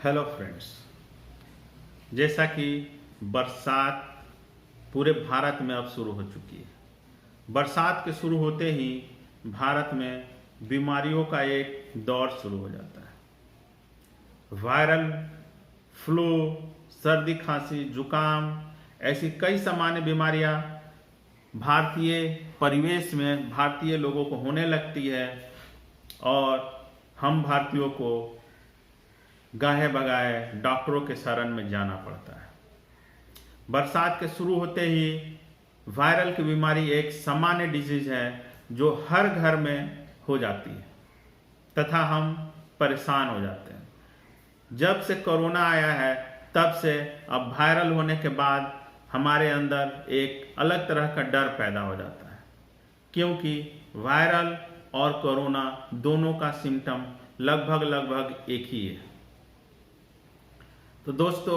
Hello friends, जैसा कि बरसात पूरे भारत में अब शुरू हो चुकी है। बरसात के शुरू होते ही भारत में बीमारियों का एक दौर शुरू हो जाता है। वायरल, फ्लू, सर्दी, खांसी, जुकाम ऐसी कई सामान्य बीमारियां भारतीय परिवेश में भारतीय लोगों को होने लगती है और हम भारतीयों को गाहे बगाए डॉक्टरों के शरण में जाना पड़ता है। बरसात के शुरू होते ही वायरल की बीमारी एक सामान्य डिजीज है जो हर घर में हो जाती है तथा हम परेशान हो जाते हैं। जब से कोरोना आया है तब से अब वायरल होने के बाद हमारे अंदर एक अलग तरह का डर पैदा हो जाता है, क्योंकि वायरल और कोरोना दोनों का सिम्टम लगभग एक ही है। तो दोस्तों,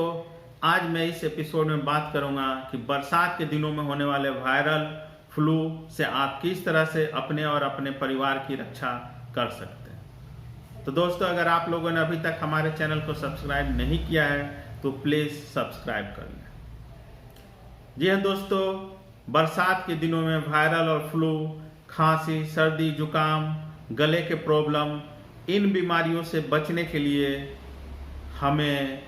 आज मैं इस एपिसोड में बात करूंगा कि बरसात के दिनों में होने वाले वायरल फ्लू से आप किस तरह से अपने और अपने परिवार की रक्षा कर सकते हैं। तो दोस्तों, अगर आप लोगों ने अभी तक हमारे चैनल को सब्सक्राइब नहीं किया है तो प्लीज़ सब्सक्राइब कर लें। जी हाँ दोस्तों, बरसात के दिनों में वायरल और फ्लू, खांसी, सर्दी, जुकाम, गले के प्रॉब्लम, इन बीमारियों से बचने के लिए हमें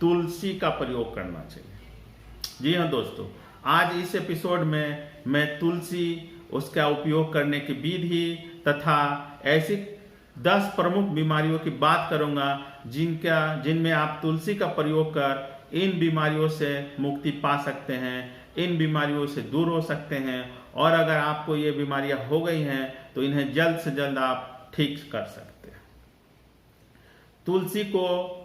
तुलसी का प्रयोग करना चाहिए। जी हाँ दोस्तों, आज इस एपिसोड में मैं तुलसी, उसका उपयोग करने की विधि तथा ऐसी 10 प्रमुख बीमारियों की बात करूंगा जिनमें आप तुलसी का प्रयोग कर इन बीमारियों से मुक्ति पा सकते हैं, इन बीमारियों से दूर हो सकते हैं और अगर आपको ये बीमारियां हो गई हैं तो इन्हें जल्द से जल्द आप ठीक कर सकते हैं। तुलसी को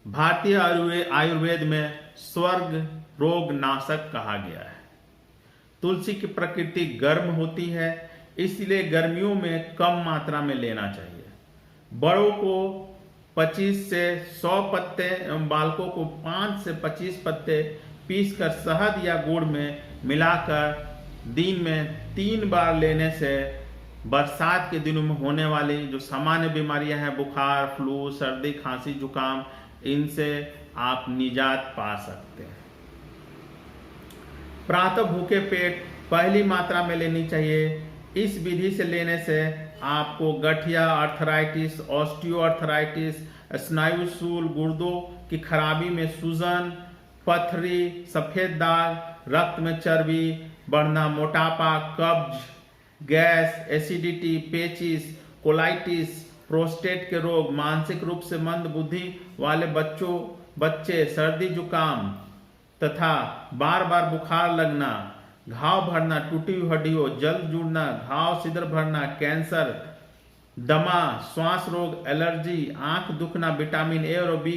भारतीय आयुर्वेद में स्वर्ग रोग नाशक कहा गया है। तुलसी की प्रकृति गर्म होती है, इसलिए गर्मियों में कम मात्रा में लेना चाहिए। बड़ों को 25 से 100 पत्ते एवं बालकों को 5 से 25 पत्ते पीसकर शहद या गुड़ में मिलाकर दिन में 3 बार लेने से बरसात के दिनों में होने वाली जो सामान्य बीमारियां हैं, बुखार, फ्लू, सर्दी, खांसी, जुकाम, इनसे आप निजात पा सकते हैं। प्रातः भूखे पेट पहली मात्रा में लेनी चाहिए। इस विधि से लेने से आपको गठिया, अर्थराइटिस, ऑस्टियोआर्थराइटिस, स्नायु शूल, गुर्दों की खराबी में सूजन, पथरी, सफेद दाग, रक्त में चर्बी बढ़ना, मोटापा, कब्ज, गैस, एसिडिटी, पेचिस, कोलाइटिस, प्रोस्टेट के रोग, मानसिक रूप से मंद बुद्धि वाले बच्चे, सर्दी जुकाम तथा बार बार बुखार लगना, घाव भरना, टूटी हुई हड्डियों, जल्द जुड़ना, घाव शीघ्र भरना, कैंसर, दमा, श्वास रोग, एलर्जी, आंख दुखना, विटामिन ए और बी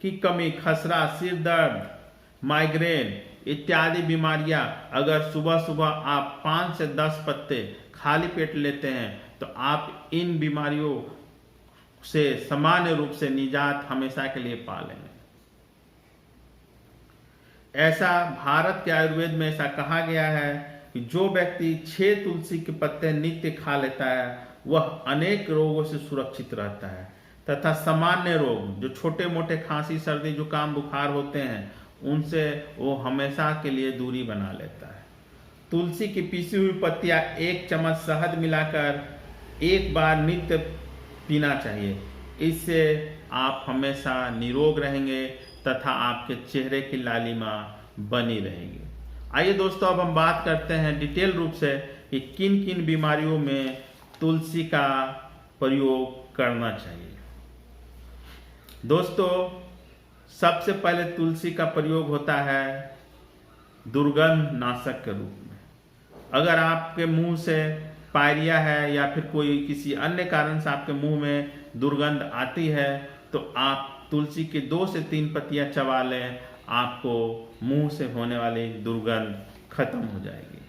की कमी, खसरा, सिर दर्द, माइग्रेन इत्यादि बीमारियां अगर सुबह सुबह आप 5 से 10 पत्ते खाली पेट लेते हैं तो आप इन बीमारियों से सामान्य रूप से निजात हमेशा के लिए पा लेंगे। ऐसा भारत के आयुर्वेद में ऐसा कहा गया है कि जो व्यक्ति 6 तुलसी के पत्ते नित्य खा लेता है वह अनेक रोगों से सुरक्षित रहता है तथा सामान्य रोग जो छोटे मोटे खांसी, सर्दी, जुकाम, बुखार होते हैं उनसे वो हमेशा के लिए दूरी बना लेता है। तुलसी की पीसी हुई पत्तियां 1 चम्मच शहद मिलाकर 1 बार नित्य पीना चाहिए। इससे आप हमेशा निरोग रहेंगे तथा आपके चेहरे की लालिमा बनी रहेगी। आइए दोस्तों, अब हम बात करते हैं डिटेल रूप से कि किन किन बीमारियों में तुलसी का प्रयोग करना चाहिए। दोस्तों, सबसे पहले तुलसी का प्रयोग होता है दुर्गंध नाशक के रूप में। अगर आपके मुंह से पायरिया है या फिर कोई किसी अन्य कारण से आपके मुंह में दुर्गंध आती है तो आप तुलसी की 2 से 3 पत्तियां चबा लें, आपको मुंह से होने वाली दुर्गंध खत्म हो जाएगी।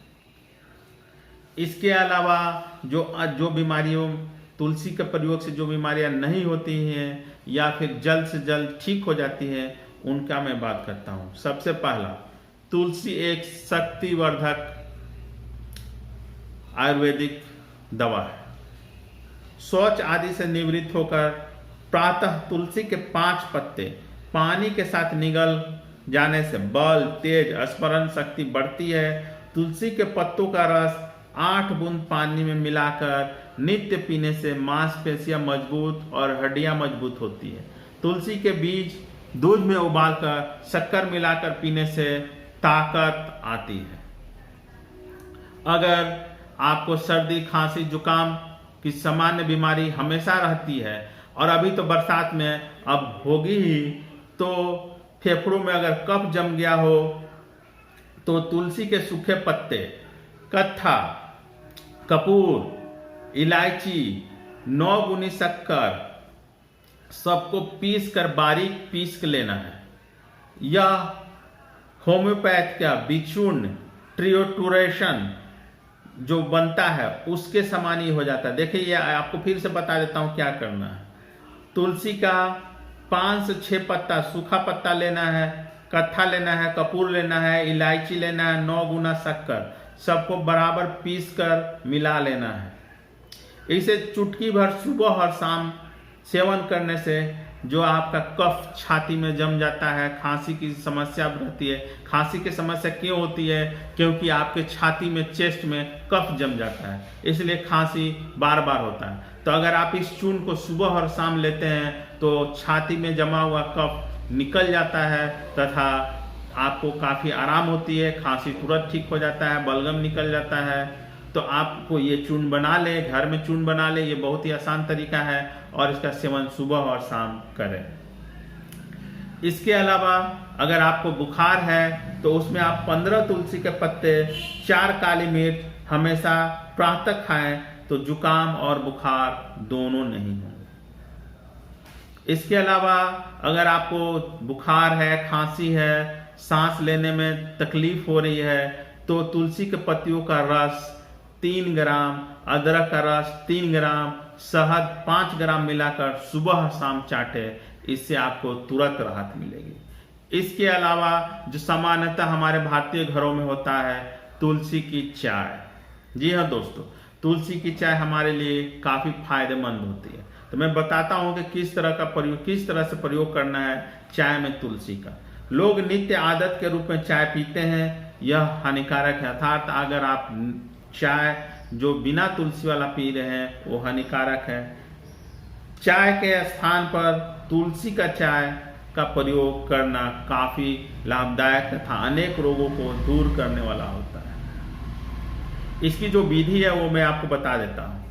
इसके अलावा जो बीमारियों तुलसी के प्रयोग से जो बीमारियां नहीं होती हैं या फिर जल्द से जल्द ठीक हो जाती हैं उनका मैं बात करता हूं। सबसे पहला, तुलसी एक शक्तिवर्धक आयुर्वेदिक दवा है। शौच आदि से निवृत्त होकर प्रातः तुलसी के 5 पत्ते पानी के साथ निगल जाने से बल, तेज, स्मरण शक्ति बढ़ती है। तुलसी के पत्तों का रस 8 बूंद पानी में मिलाकर नित्य पीने से मांसपेशियां मजबूत और हड्डियां मजबूत होती है। तुलसी के बीज दूध में उबालकर शक्कर मिलाकर पीने से ताकत आती है। अगर आपको सर्दी, खांसी, जुकाम की सामान्य बीमारी हमेशा रहती है और अभी तो बरसात में अब होगी ही, तो फेफड़ों में अगर कफ जम गया हो तो तुलसी के सूखे पत्ते, कत्था, कपूर, इलायची, 9 गुनी शक्कर सबको पीस कर बारीक पीस के लेना है। यह होम्योपैथ का बिचूर्ण ट्रियोटूरेशन जो बनता है उसके समान ही हो जाता है। देखिए, ये आपको फिर से बता देता हूं क्या करना है। तुलसी का 5 से 6 पत्ता सूखा पत्ता लेना है, कत्था लेना है, कपूर लेना है, इलायची लेना है, 9 गुना शक्कर, सबको बराबर पीस कर मिला लेना है। इसे चुटकी भर सुबह और शाम सेवन करने से जो आपका कफ छाती में जम जाता है, खांसी की समस्या रहती है। खांसी की समस्या क्यों होती है? क्योंकि आपके छाती में, चेस्ट में कफ जम जाता है, इसलिए खांसी बार बार होता है। तो अगर आप इस चूर्ण को सुबह और शाम लेते हैं तो छाती में जमा हुआ कफ निकल जाता है तथा आपको काफ़ी आराम होती है, खांसी तुरंत ठीक हो जाता है, बलगम निकल जाता है। तो आपको ये चूर्ण बना ले, घर में चूर्ण बना ले, ये बहुत ही आसान तरीका है और इसका सेवन सुबह और शाम करें। इसके अलावा अगर आपको बुखार है तो उसमें आप 15 तुलसी के पत्ते, 4 काली मिर्च हमेशा प्रातः खाएं तो जुकाम और बुखार दोनों नहीं होंगे। इसके अलावा अगर आपको बुखार है, खांसी है, सांस लेने में तकलीफ हो रही है तो तुलसी के पत्तियों का रस 3 ग्राम, अदरक का रस 3 ग्राम, शहद 5 ग्राम मिलाकर सुबह शाम चाटे, इससे आपको तुरंत राहत मिलेगी। इसके अलावा जो सामान्यतः हमारे भारतीय घरों में होता है, तुलसी की चाय। जी हाँ दोस्तों, तुलसी की चाय हमारे लिए काफी फायदेमंद होती है। तो मैं बताता हूं कि किस तरह से प्रयोग करना है चाय में तुलसी का। लोग नित्य आदत के रूप में चाय पीते हैं, यह हानिकारक है। अर्थात अगर आप चाय जो बिना तुलसी वाला पी रहे हैं वो हानिकारक है। चाय के स्थान पर तुलसी का चाय का प्रयोग करना काफी लाभदायक तथा अनेक रोगों को दूर करने वाला होता है। इसकी जो विधि है वो मैं आपको बता देता हूं।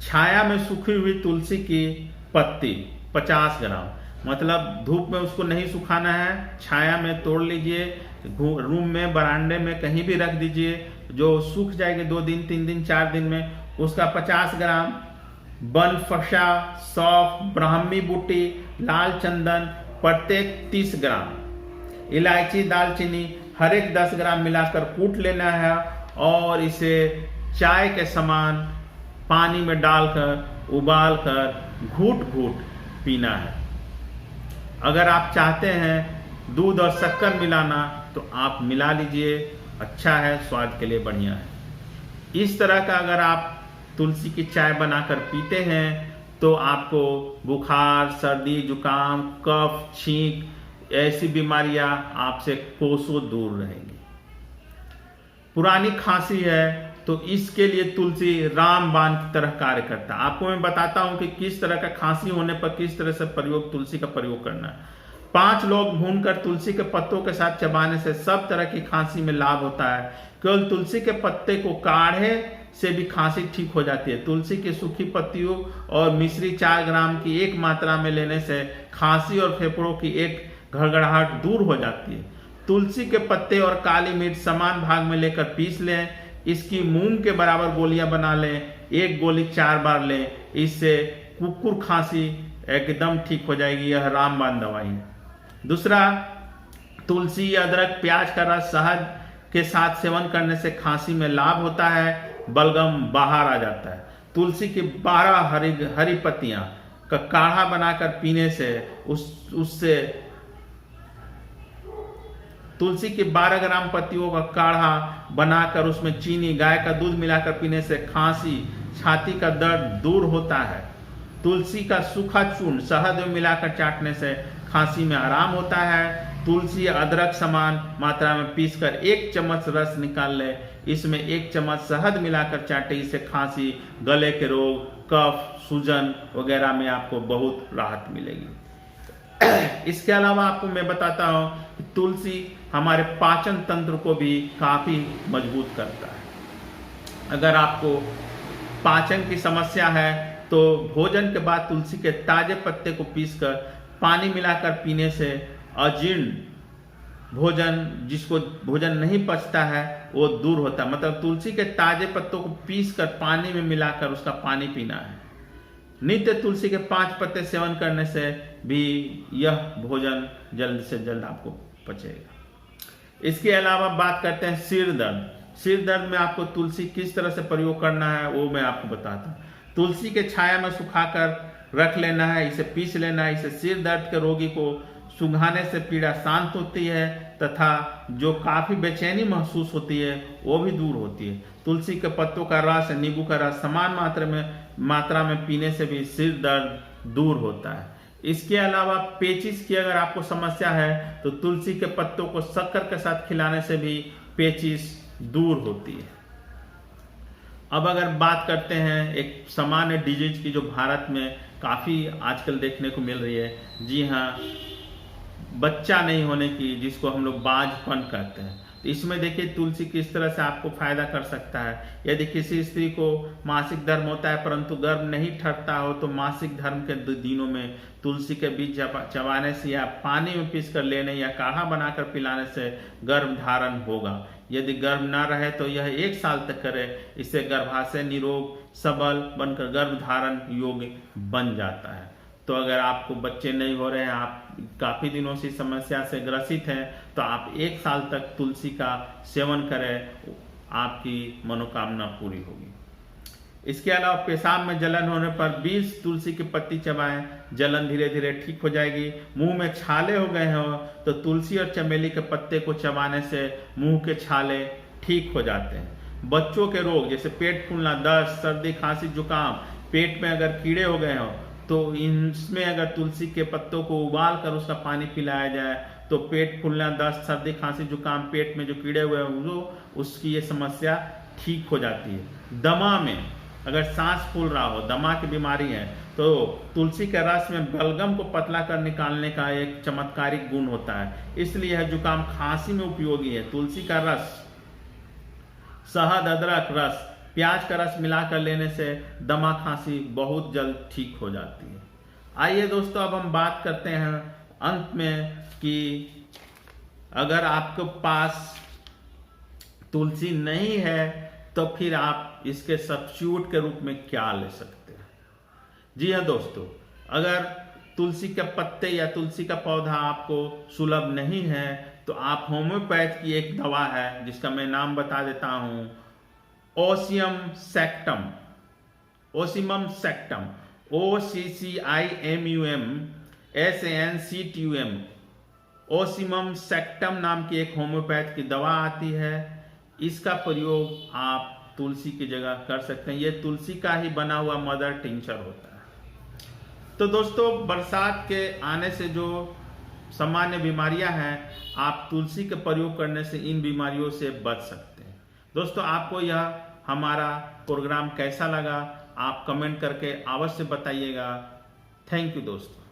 छाया में सूखी हुई तुलसी की पत्ती 50 ग्राम, मतलब धूप में उसको नहीं सुखाना है, छाया में तोड़ लीजिए, रूम में, बरामदे में कहीं भी रख दीजिए, जो सूख जाएगी 2 दिन, 3 दिन, 4 दिन में, उसका 50 ग्राम। बनफशा, सौंफ, ब्राह्मी बूटी, लाल चंदन प्रत्येक 30 ग्राम, इलायची, दालचीनी हर एक 10 ग्राम मिलाकर कूट लेना है और इसे चाय के समान पानी में डालकर उबालकर घूट घूट पीना है। अगर आप चाहते हैं दूध और शक्कर मिलाना तो आप मिला लीजिए, अच्छा है, स्वाद के लिए बढ़िया है। इस तरह का अगर आप तुलसी की चाय बनाकर पीते हैं तो आपको बुखार, सर्दी, जुकाम, कफ, छींक ऐसी बीमारियां आपसे कोसों दूर रहेंगी। पुरानी खांसी है तो इसके लिए तुलसी रामबाण की तरह कार्य करता है। आपको मैं बताता हूं कि किस तरह का खांसी होने पर किस तरह से तुलसी का प्रयोग करना है। 5 लौंग भूनकर तुलसी के पत्तों के साथ चबाने से सब तरह की खांसी में लाभ होता है। केवल तुलसी के पत्ते को काढ़े से भी खांसी ठीक हो जाती है। तुलसी की सूखी पत्तियों और मिश्री 4 ग्राम की एक मात्रा में लेने से खांसी और फेफड़ों की एक घड़घड़ाहट दूर हो जाती है। तुलसी के पत्ते और काली मिर्च समान भाग में लेकर पीस लें, इसकी मूंग के बराबर गोलियां बना लें, 1 गोली 4 बार लें, इससे कुकुर खांसी एकदम ठीक हो जाएगी। यह रामबाण दवाई है। दूसरा, तुलसी, अदरक, प्याज का रस, शहद के साथ सेवन करने से खांसी में लाभ होता है, बलगम बाहर आ जाता है। तुलसी की 12 हरी पत्तियां का काढ़ा बनाकर पीने से उससे तुलसी की 12 ग्राम पत्तियों का काढ़ा बनाकर उसमें चीनी, गाय का दूध मिलाकर पीने से खांसी, छाती का दर्द दूर होता है। तुलसी का सूखा चूर्ण शहद में मिलाकर चाटने से खांसी में आराम होता है। तुलसी अदरक समान मात्रा में पीसकर 1 चम्मच रस निकाल ले, इसमें 1 चम्मच शहद मिलाकर चाटे। इससे खांसी, गले के रोग, कफ, सूजन वगैरह में आपको बहुत राहत मिलेगी। इसके अलावा आपको मैं बताता हूँ कि तुलसी हमारे पाचन तंत्र को भी काफी मजबूत करता है। अगर आपको पाचन की समस्या है तो भोजन के बाद तुलसी के ताजे पत्ते को पीसकर पानी मिलाकर पीने से अजीर्ण जिसको भोजन नहीं पचता है वो दूर होता है। मतलब तुलसी के ताजे पत्तों को पीसकर पानी में मिलाकर उसका पानी पीना है। नित्य तुलसी के 5 पत्ते सेवन करने से भी यह भोजन जल्द से जल्द आपको पचेगा। इसके अलावा बात करते हैं सिर दर्द। सिर दर्द में आपको तुलसी किस तरह से प्रयोग करना है वो मैं आपको बताता हूँ। तुलसी के छाया में सुखाकर रख लेना है, इसे पीस लेना है। इसे सिर दर्द के रोगी को सुंघाने से पीड़ा शांत होती है तथा जो काफी बेचैनी महसूस होती है वो भी दूर होती है। तुलसी के पत्तों का रस, नींबू का रस समान मात्रा में पीने से भी सिर दर्द दूर होता है। इसके अलावा पेचिश की अगर आपको समस्या है तो तुलसी के पत्तों को शक्कर के साथ खिलाने से भी पेचिश दूर होती है। अब अगर बात करते हैं एक सामान्य डिजीज की जो भारत में काफी आजकल देखने को मिल रही है, जी हाँ, बच्चा नहीं होने की, जिसको हम लोग बांझपन कहते हैं। तो इसमें देखिए तुलसी किस तरह से आपको फायदा कर सकता है। यदि किसी स्त्री को मासिक धर्म होता है परंतु गर्भ नहीं ठहरता हो तो मासिक धर्म के दिनों में तुलसी के बीज चबाने से या पानी में पीसकर लेने या काढ़ा बनाकर पिलाने से गर्भ धारण होगा। यदि गर्भ न रहे तो यह 1 साल तक करे। इससे गर्भाशय निरोग सबल बनकर गर्भ धारण योग्य बन जाता है। तो अगर आपको बच्चे नहीं हो रहे हैं, आप काफी दिनों से समस्या से ग्रसित हैं, तो आप 1 साल तक तुलसी का सेवन करें, आपकी मनोकामना पूरी होगी। इसके अलावा पेशाब में जलन होने पर 20 तुलसी की पत्ती चबाएं, जलन धीरे धीरे ठीक हो जाएगी। मुंह में छाले हो गए हो तो तुलसी और चमेली के पत्ते को चबाने से मुंह के छाले ठीक हो जाते हैं। बच्चों के रोग जैसे पेट फूलना, दस्त, सर्दी, खांसी, जुकाम, पेट में अगर कीड़े हो गए हो तो इसमें अगर तुलसी के पत्तों को उबाल कर उसका पानी पिलाया जाए तो पेट फूलना, दस्त, सर्दी, खांसी, जुकाम, पेट में जो कीड़े हुए हों उसकी ये समस्या ठीक हो जाती है। दमा में अगर सांस फूल रहा हो, दमा की बीमारी है, तो तुलसी के रस में बलगम को पतला कर निकालने का एक चमत्कारिक गुण होता है, इसलिए यह जुकाम खांसी में उपयोगी है। तुलसी का रस, शहद, अदरक रस, प्याज का रस मिलाकर लेने से दमा खांसी बहुत जल्द ठीक हो जाती है। आइए दोस्तों, अब हम बात करते हैं अंत में कि अगर आपके पास तुलसी नहीं है तो फिर आप इसके सब्स्टिट्यूट के रूप में क्या ले सकते हैं। जी हाँ दोस्तों, अगर तुलसी के पत्ते या तुलसी का पौधा आपको सुलभ नहीं है तो आप होम्योपैथ की एक दवा है जिसका मैं नाम बता देता हूं, Ocimum sanctum. Ocimum sanctum, OCCIMUM SANCTUM। Ocimum sanctum नाम की एक होम्योपैथ की दवा आती है। इसका प्रयोग आप तुलसी की जगह कर सकते हैं। यह तुलसी का ही बना हुआ मदर टिंचर होता है। तो दोस्तों, बरसात के आने से जो सामान्य बीमारियां हैं, आप तुलसी के प्रयोग करने से इन बीमारियों से बच सकते हैं। दोस्तों, आपको यह हमारा प्रोग्राम कैसा लगा आप कमेंट करके अवश्य बताइएगा। थैंक यू दोस्तों।